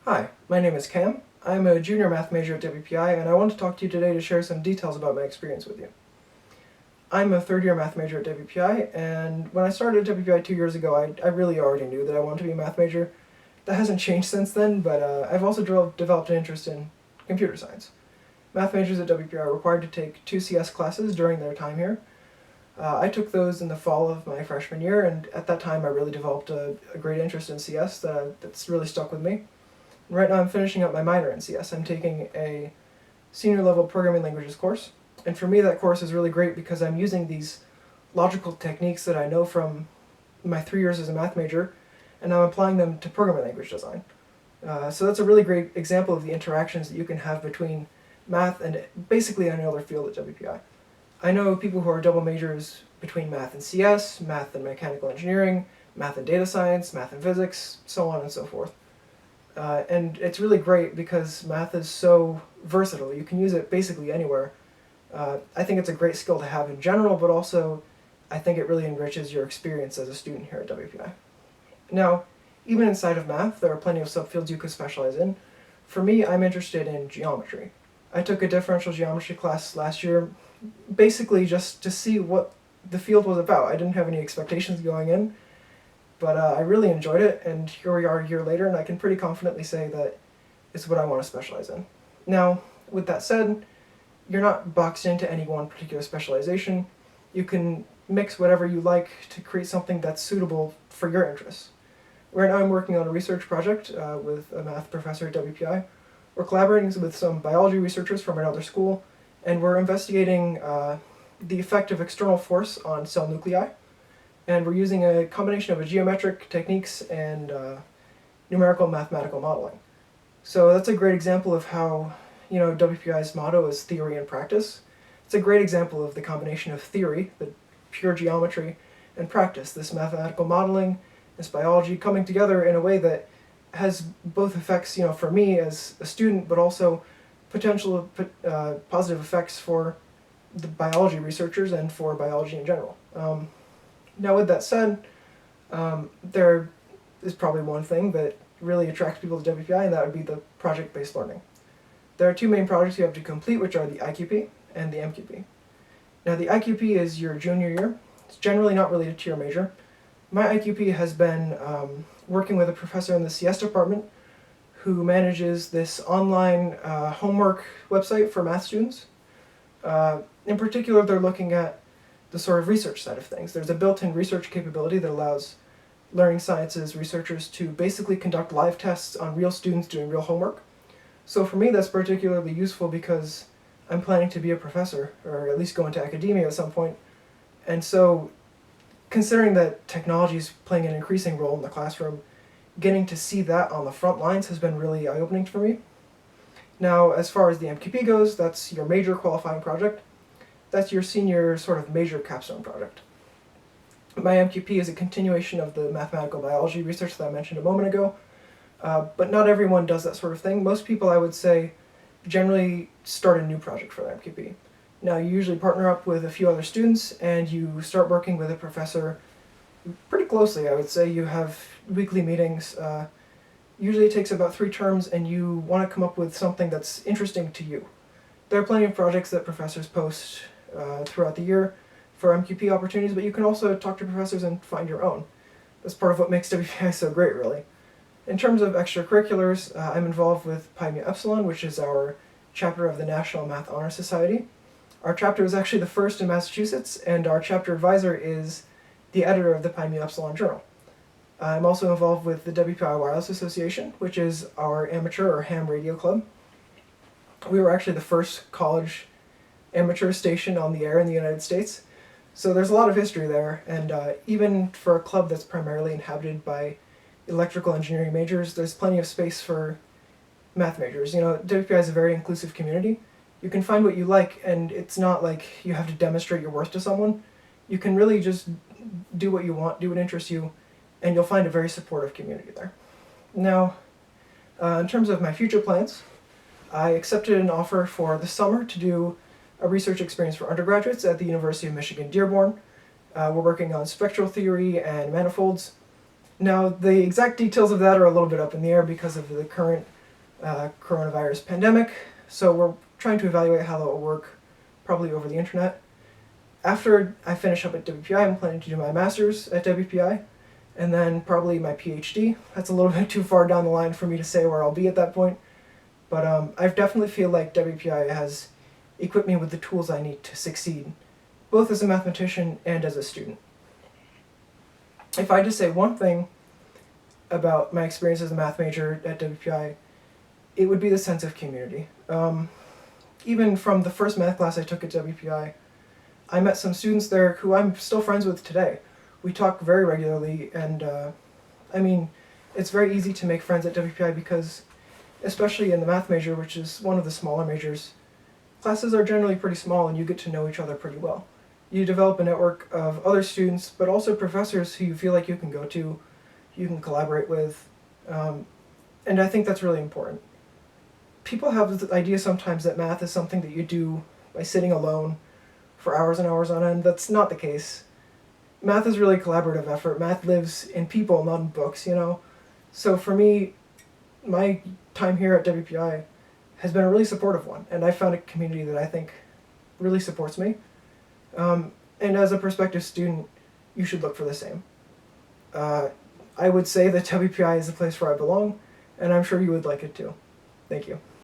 Hi, my name is Cam. I'm a junior math major at WPI, and I want to talk to you today to share some details about my experience with you. I'm a third-year math major at WPI, and when I started at WPI 2 years ago, I really already knew that I wanted to be a math major. That hasn't changed since then, but I've also developed an interest in computer science. Math majors at WPI are required to take 2 CS classes during their time here. I took those in the fall of my freshman year, and at that time I really developed a great interest in CS that's really stuck with me. Right now I'm finishing up my minor in CS. I'm taking a senior level programming languages course. And for me that course is really great because I'm using these logical techniques that I know from my 3 years as a math major, and I'm applying them to programming language design. So that's a really great example of the interactions that you can have between math and basically any other field at WPI. I know people who are double majors between math and CS, math and mechanical engineering, math and data science, math and physics, so on and so forth. And it's really great because math is so versatile. You can use it basically anywhere. I think it's a great skill to have in general, but also I think it really enriches your experience as a student here at WPI. Now, even inside of math, there are plenty of subfields you could specialize in. For me, I'm interested in geometry. I took a differential geometry class last year, basically just to see what the field was about. I didn't have any expectations going in, but I really enjoyed it, and here we are a year later, and I can pretty confidently say that it's what I want to specialize in. Now, with that said, you're not boxed into any one particular specialization. You can mix whatever you like to create something that's suitable for your interests. Right now I'm working on a research project with a math professor at WPI. We're collaborating with some biology researchers from another school, and we're investigating the effect of external force on cell nuclei. And we're using a combination of geometric techniques and numerical mathematical modeling. So that's a great example of how, WPI's motto is theory and practice. It's a great example of the combination of theory, the pure geometry, and practice, this mathematical modeling, this biology coming together in a way that has both effects, for me as a student, but also potential positive effects for the biology researchers and for biology in general. Now, with that said, there is probably one thing that really attracts people to WPI, and that would be the project-based learning. There are two main projects you have to complete, which are the IQP and the MQP. Now, the IQP is your junior year. It's generally not related to your major. My IQP has been working with a professor in the CS department who manages this online homework website for math students. In particular, they're looking at the sort of research side of things. There's a built-in research capability that allows learning sciences researchers to basically conduct live tests on real students doing real homework. So for me, that's particularly useful because I'm planning to be a professor, or at least go into academia at some point. And so, considering that technology is playing an increasing role in the classroom, getting to see that on the front lines has been really eye-opening for me. Now, as far as the MQP goes, that's your major qualifying project. That's your senior sort of major capstone project. My MQP is a continuation of the mathematical biology research that I mentioned a moment ago, but not everyone does that sort of thing. Most people, I would say, generally start a new project for their MQP. Now, you usually partner up with a few other students, and you start working with a professor pretty closely, I would say. You have weekly meetings. Usually it takes about 3 terms, and you want to come up with something that's interesting to you. There are plenty of projects that professors post throughout the year for MQP opportunities, but you can also talk to professors and find your own. That's part of what makes WPI so great, really. In terms of extracurriculars, I'm involved with Pi Mu Epsilon, which is our chapter of the National Math Honor Society. Our chapter is actually the first in Massachusetts, and our chapter advisor is the editor of the Pi Mu Epsilon journal. I'm also involved with the WPI Wireless Association, which is our amateur or ham radio club. We were actually the first college amateur station on the air in the United States. So there's a lot of history there, and even for a club that's primarily inhabited by electrical engineering majors, there's plenty of space for math majors. WPI is a very inclusive community. You can find what you like, and it's not like you have to demonstrate your worth to someone. You can really just do what you want, do what interests you, and you'll find a very supportive community there. Now, in terms of my future plans, I accepted an offer for the summer to do a research experience for undergraduates at the University of Michigan Dearborn. We're working on spectral theory and manifolds. Now, the exact details of that are a little bit up in the air because of the current coronavirus pandemic, so we're trying to evaluate how that will work, probably over the internet. After I finish up at WPI, I'm planning to do my master's at WPI, and then probably my PhD. That's a little bit too far down the line for me to say where I'll be at that point, but I definitely feel like WPI has equipped me with the tools I need to succeed, both as a mathematician and as a student. If I just say one thing about my experience as a math major at WPI, it would be the sense of community. Even from the first math class I took at WPI, I met some students there who I'm still friends with today. We talk very regularly, and I mean, it's very easy to make friends at WPI because, especially in the math major, which is one of the smaller majors, classes are generally pretty small and you get to know each other pretty well. You develop a network of other students, but also professors who you feel like you can go to, you can collaborate with, and I think that's really important. People have the idea sometimes that math is something that you do by sitting alone for hours and hours on end. That's not the case. Math is really a collaborative effort. Math lives in people, not in books, you know? So for me, my time here at WPI has been a really supportive one, and I found a community that I think really supports me. And as a prospective student, you should look for the same. I would say that WPI is the place where I belong, and I'm sure you would like it too. Thank you.